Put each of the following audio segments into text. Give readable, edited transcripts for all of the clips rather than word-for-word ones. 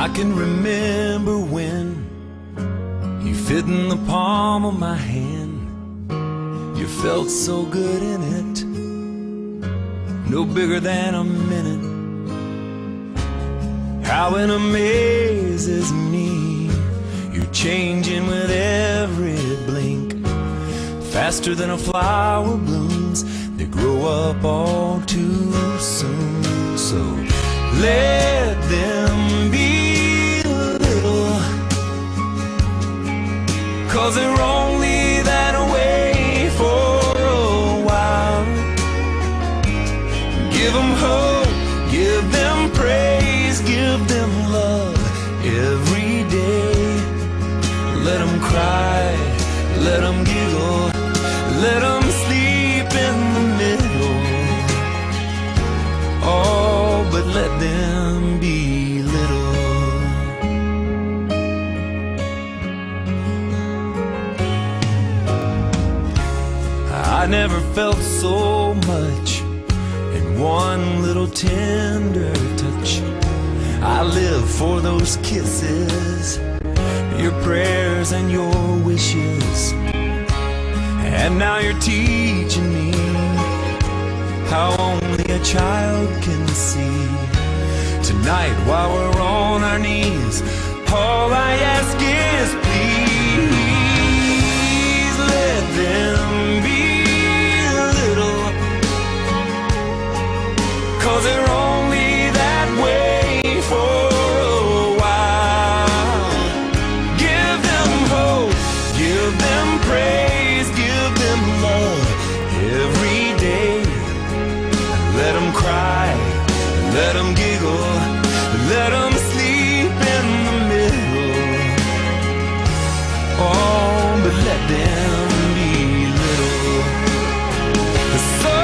I can remember when you fit in the palm of my hand. You felt so good in it, no bigger than a minute. How it amazes me, you're changing with every blink, faster than a flower blooms. They grow up all too soon. So let them be little, 'cause they're only that way for a while. Give them hope, give them praise, give them love every day. Let them cry, let them giggle, let them sleep in the middle. Oh, but let them be little. I never felt so much in one little tender touch. I live for those kisses, your prayers and your wishes. And now you're teaching me how only a child can see. Tonight while we're on our knees, all I ask is please let them be little, 'cause they're only that way for a while. Give them hope, give them praise, give them love every day. Let them cry, let them giggle, let them sleep in the middle. Oh, but let them be little. So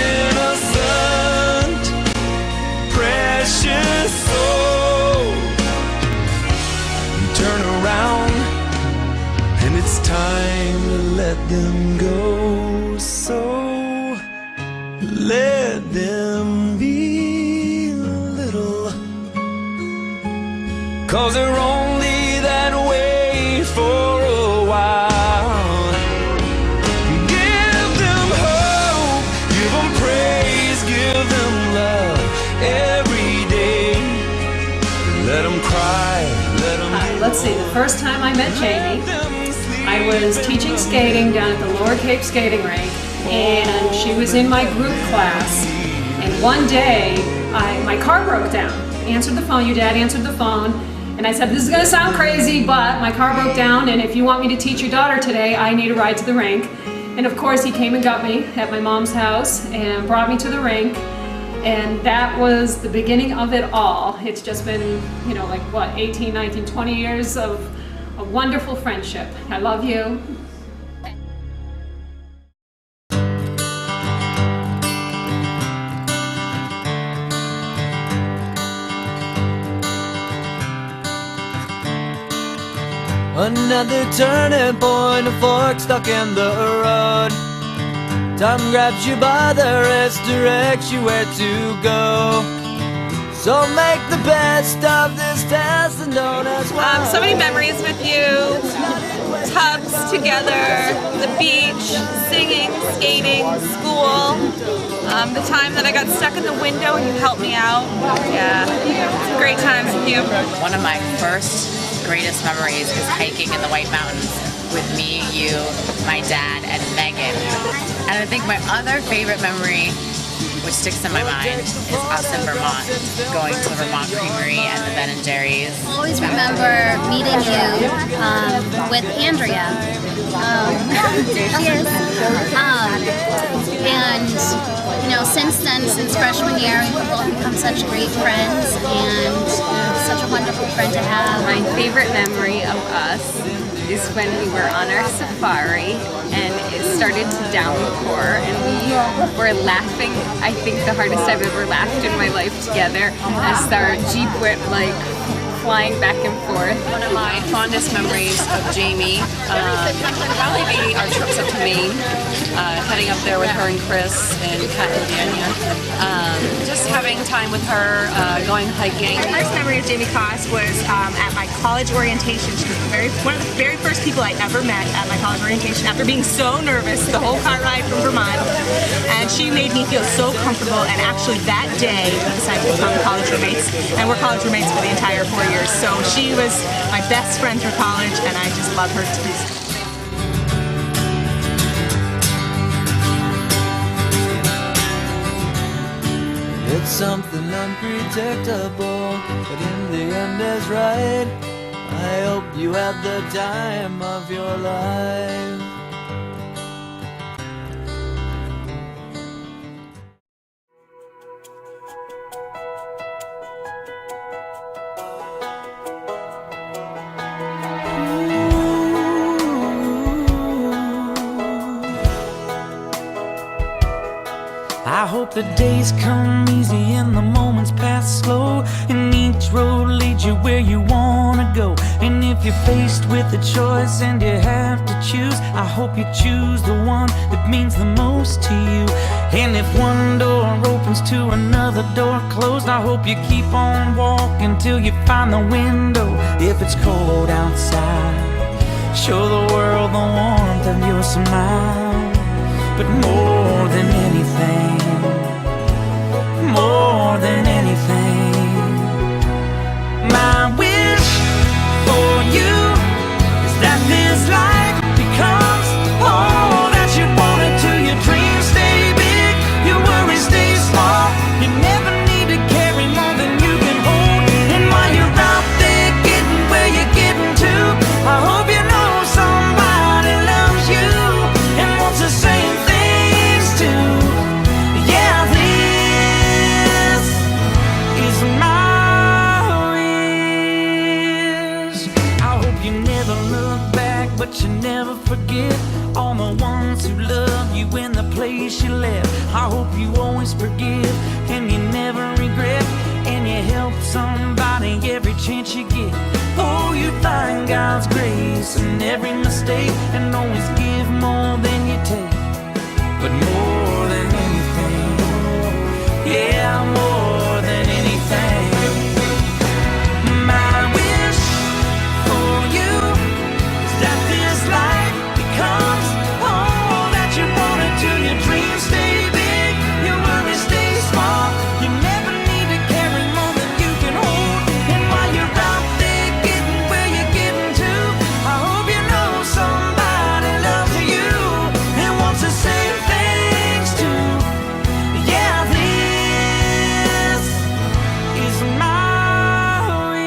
innocent, precious soul. Turn around, and it's time to let them go. So let them be little, 'cause they're only that way for a while. Give them hope, give them praise, give them love every day. Let them cry, let them Let's see, the first time I met Jamie, I was teaching skating down at the Lower Cape skating rink, and she was in my group class. And one day, my car broke down. I answered the phone, your dad answered the phone, and I said, this is gonna sound crazy, but my car broke down, and if you want me to teach your daughter today, I need a ride to the rink. And of course, he came and got me at my mom's house and brought me to the rink. And that was the beginning of it all. It's just been, you know, like what, 18, 19, 20 years of a wonderful friendship. I love you. Another turning point, a fork stuck in the road. Time grabs you by the wrist, directs you where to go. So make the best of this test and don't ask why. So many memories with you. Tubs together, the beach, singing, skating, school. The time that I got stuck in the window and you helped me out. Yeah, great times with you. One of my first greatest memories is hiking in the White Mountains with me, you, my dad, and Megan. And I think my other favorite memory, which sticks in my mind, is us in Vermont, going to the Vermont Creamery and the Ben & Jerry's. I always remember meeting you with Andrea. She is. And, you know, since then, since freshman year, we've both become such great friends, and such a wonderful friend to have. My favorite memory of us is when we were on our safari and it started to downpour and we were laughing. I think the hardest I've ever laughed in my life together as our Jeep went like flying back and forth. One of my fondest memories of Jamie would probably be our trips up to Maine, heading up there with her and Chris and Kat and Dania. Just having time with her, going hiking. My first memory of Jamie Koss was at my college orientation. She was one of the very first people I ever met at my college orientation after being so nervous the whole car ride from Vermont. And she made me feel so comfortable, and actually that day we decided to become college roommates, and we're college roommates for the entire 4 years. So she was my best friend through college, and I just love her to pieces. It's something unpredictable, but in the end is right. I hope you had the time of your life. I hope the days come easy and the moments pass slow, and each road leads you where you wanna go. And if you're faced with a choice and you have to choose, I hope you choose the one that means the most to you. And if one door opens to another door closed, I hope you keep on walking till you find the window. If it's cold outside, show the world the warmth of your smile. But more than anything, more than anything, my wish for you is that this life becomes all that you wanted to. Your dreams stay big, your worries stay small. You never need to carry more than you can hold. And while you're out there getting where you're getting to, I hope you know somebody loves you and wants the same things too. Yeah, this is my wish. I hope you never look back, but you never forget all the ones who love you in the place you left. I hope you always forgive and you never regret, and you help somebody every chance you get. Oh, you find God's grace in every mistake, and always give more than you take. But more than anything, yeah, more than anything, my wish for you is that this life becomes all that you wanted to. Your dreams stay big, your worries stay small. You never need to carry more than you can hold. And while you're out there getting where you're getting to, I hope you know somebody loves you and wants the same things too. Yeah, this is my wish.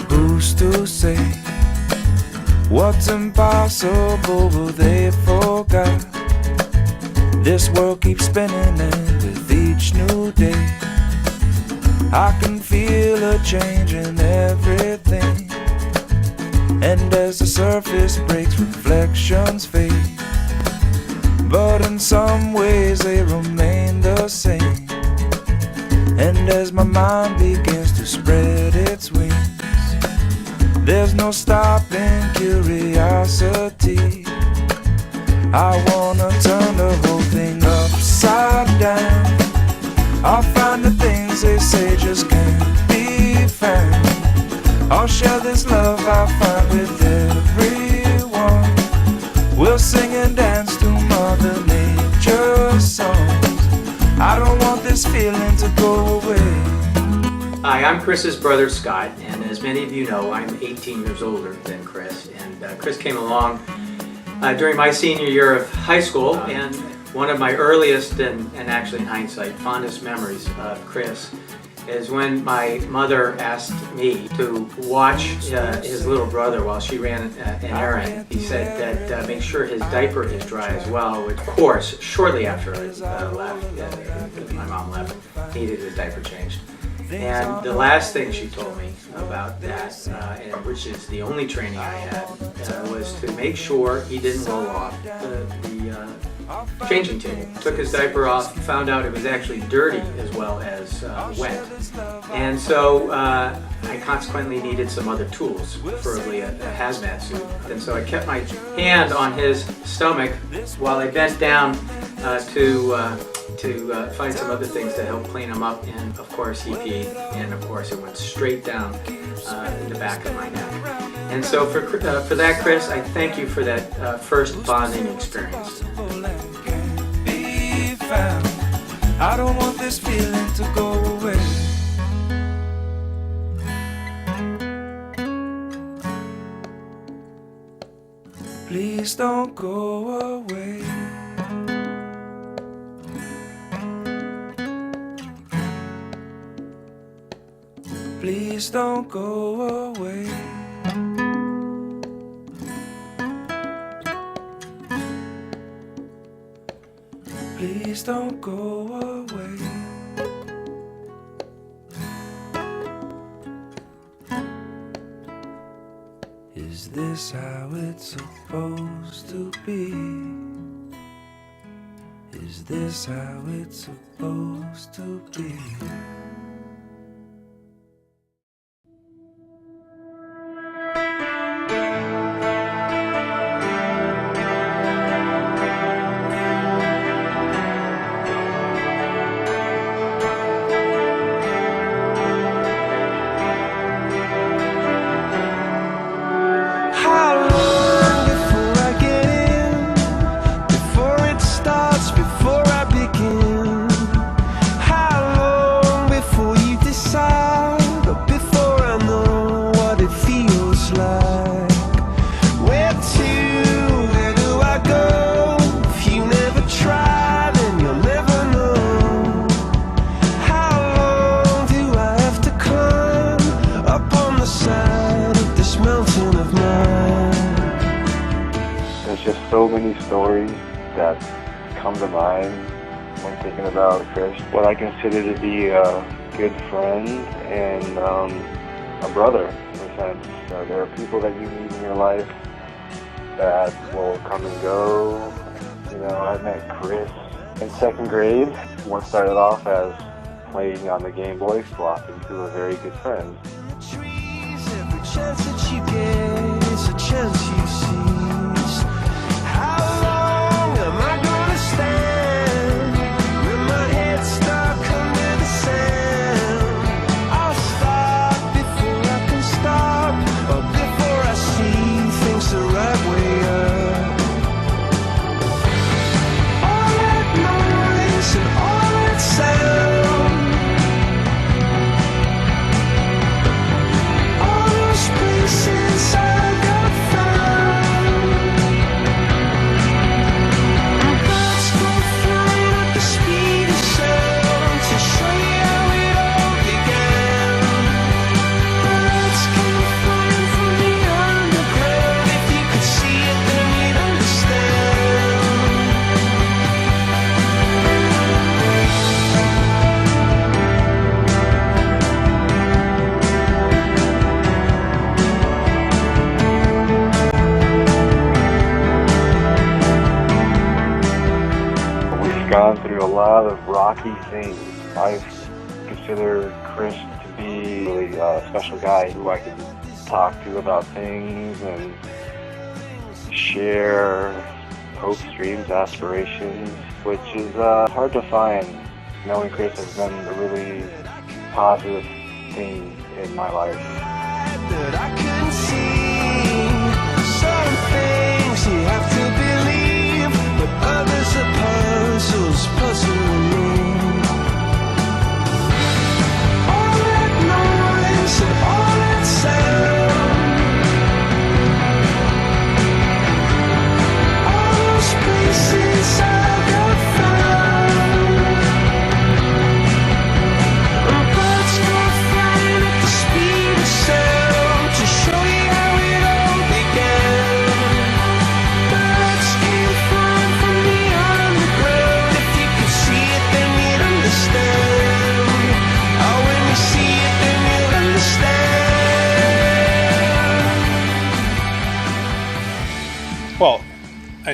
Who's to say what's impossible? Well, they forgot. This world keeps spinning, and with each new day I can feel a change in everything. And as the surface breaks, reflections fade, but in some ways they remain the same. And as my mind begins to spread its wings, there's no stopping curiosity. I wanna turn the whole thing upside down. I'll find the things they say just can't be found. I'll share this love I find with everyone. We'll sing and dance to Mother Nature's songs. I don't want this feeling to go away. Hi, I'm Chris's brother Scott, and as many of you know, I'm 18 years older than Chris. And Chris came along during my senior year of high school, and one of my earliest and actually in hindsight, fondest memories of Chris is when my mother asked me to watch his little brother while she ran an errand. He said that make sure his diaper is dry as well, which of course, shortly after I left, my mom left, needed his diaper changed. And the last thing she told me about that, and which is the only training I had, was to make sure he didn't roll off the changing table. Took his diaper off, found out it was actually dirty as well as wet. And so I consequently needed some other tools, preferably a hazmat suit. And so I kept my hand on his stomach while I bent down to find some other things to help clean him up, and of course he peed, and of course it went straight down the back of my neck. And so for that, Chris, I thank you for that first bonding experience. I don't want this feeling to go away. Please don't go away. Please don't go away. Please don't go away. Is this how it's supposed to be? Is this how it's supposed to be? So many stories that come to mind when thinking about Chris. What I consider to be a good friend and a brother, in a sense. There are people that you meet in your life that will come and go. You know, I met Chris in second grade. What started off as playing on the Game Boy blossomed into a very good friend. Every chance that you get is a chance you seize. How long am I gonna stand with my head stuck under the sand? I'll stop before I can stop, or before I see things the right way up. All that noise and all that sound, all those places I got found. Our birds go flying at the speed of sound to show you how it all began. Birds came flying from the underground. If you could see it, then you'd understand. We've gone through a lot of rocky things. I consider Chris to be really a special guy who I can talk to about things and share hopes, dreams, aspirations, which is hard to find. Knowing Chris has been a really positive thing in my life. That I couldn't see. Some things you have to believe, but others are puzzles puzzling me. All that noise and all that sound, all those places I got found. And birds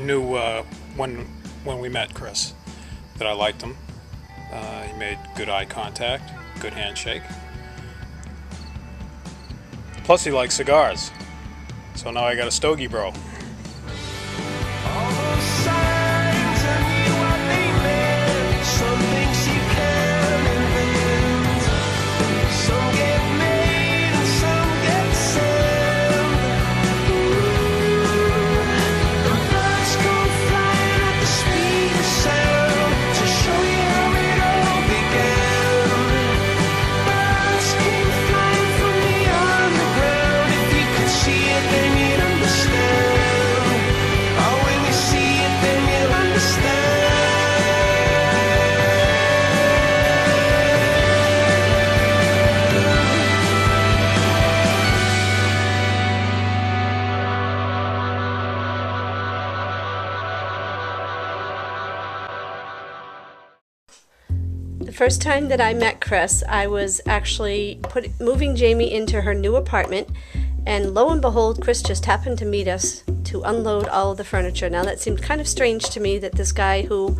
knew when we met Chris that I liked him. He made good eye contact, good handshake. Plus he likes cigars. So now I got a stogie bro. The first time that I met Chris, I was actually moving Jamie into her new apartment, and lo and behold, Chris just happened to meet us to unload all of the furniture. Now that seemed kind of strange to me, that this guy who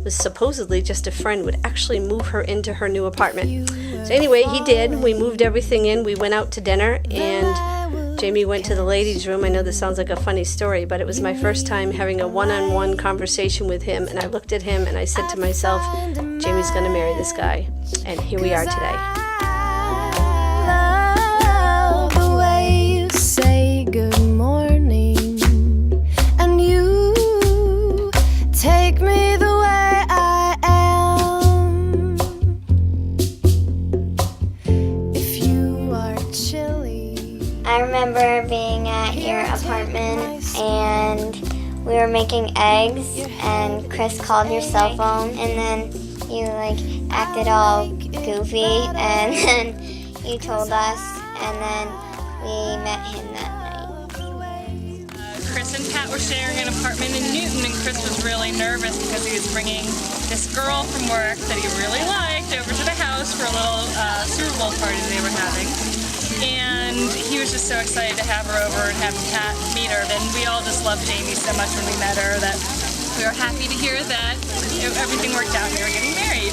was supposedly just a friend would actually move her into her new apartment. So anyway, he did. We moved everything in. We went out to dinner, and Jamie went to the ladies' room. I know this sounds like a funny story, but it was my first time having a one-on-one conversation with him, and I looked at him and I said to myself, Jamie's gonna marry this guy. And here we are today. Love the way you say good morning, and you take me the way I am. If you are chilly. I remember being at your apartment and we were making eggs, and Chris called your cell phone, and then you acted all goofy, and then you told us, and then we met him that night. Chris and Pat were sharing an apartment in Newton, and Chris was really nervous because he was bringing this girl from work that he really liked over to the house for a little Super Bowl party they were having. And he was just so excited to have her over and have Pat meet her. And we all just loved Jamie so much when we met her that we were happy to hear that everything worked out and we were getting married.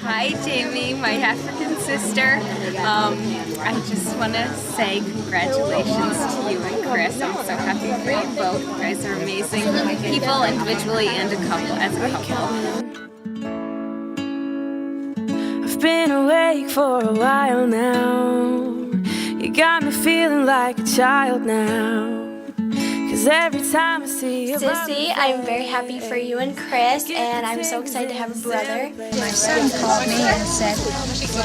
Hi, Jamie, my African sister. I just want to say congratulations to you and Chris. I'm so happy for you both. You guys are amazing people, individually and as a couple. I've been awake for a while now. You got me feeling like a child now. Cause every time I see you, Sissy, I'm very happy for you and Chris, and I'm so excited to have a brother. My son called me and said,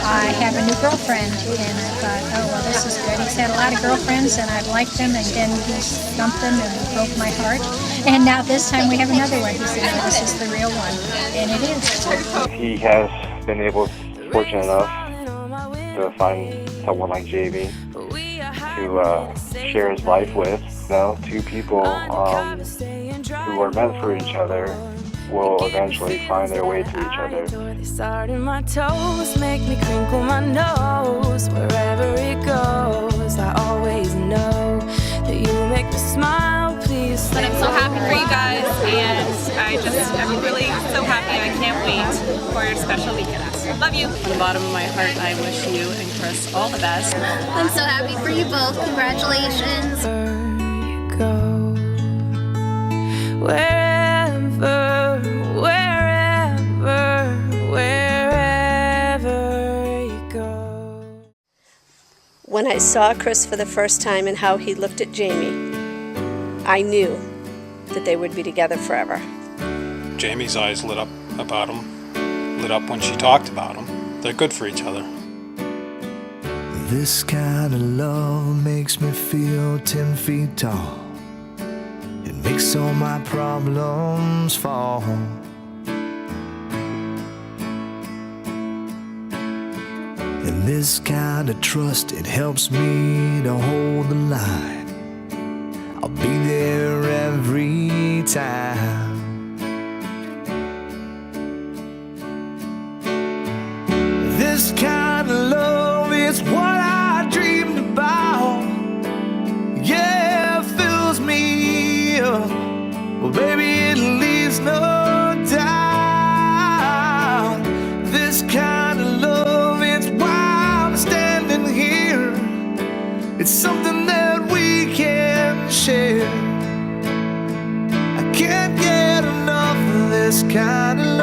I have a new girlfriend, and I thought, oh, well, this is good. He's had a lot of girlfriends, and I've liked them, and then he dumped them and broke my heart. And now this time we have another one. He said, no, this is the real one, and it is. He has been fortunate enough to find someone like Jamie to share his life with. Now, two people who are meant for each other will eventually find their way to each other. Starting my toes make me crinkle my nose. Wherever it goes, I always know that you make me smile. Please stay. But I'm so happy for you guys, and I'm really so happy. I can't wait for your special weekend. Love you. From the bottom of my heart, I wish you and Chris all the best. I'm so happy for you both. Congratulations. Wherever you go. When I saw Chris for the first time and how he looked at Jamie, I knew that they would be together forever. Jamie's eyes lit up when she talked about him. They're good for each other. This kind of love makes me feel 10 feet tall. It makes all my problems fall. And this kind of trust, it helps me to hold the line. I'll be there every time. This kind of love is what I dreamed about. Well, baby, it leaves no doubt. This kind of love, it's why I'm standing here. It's something that we can share. I can't get enough of this kind of love.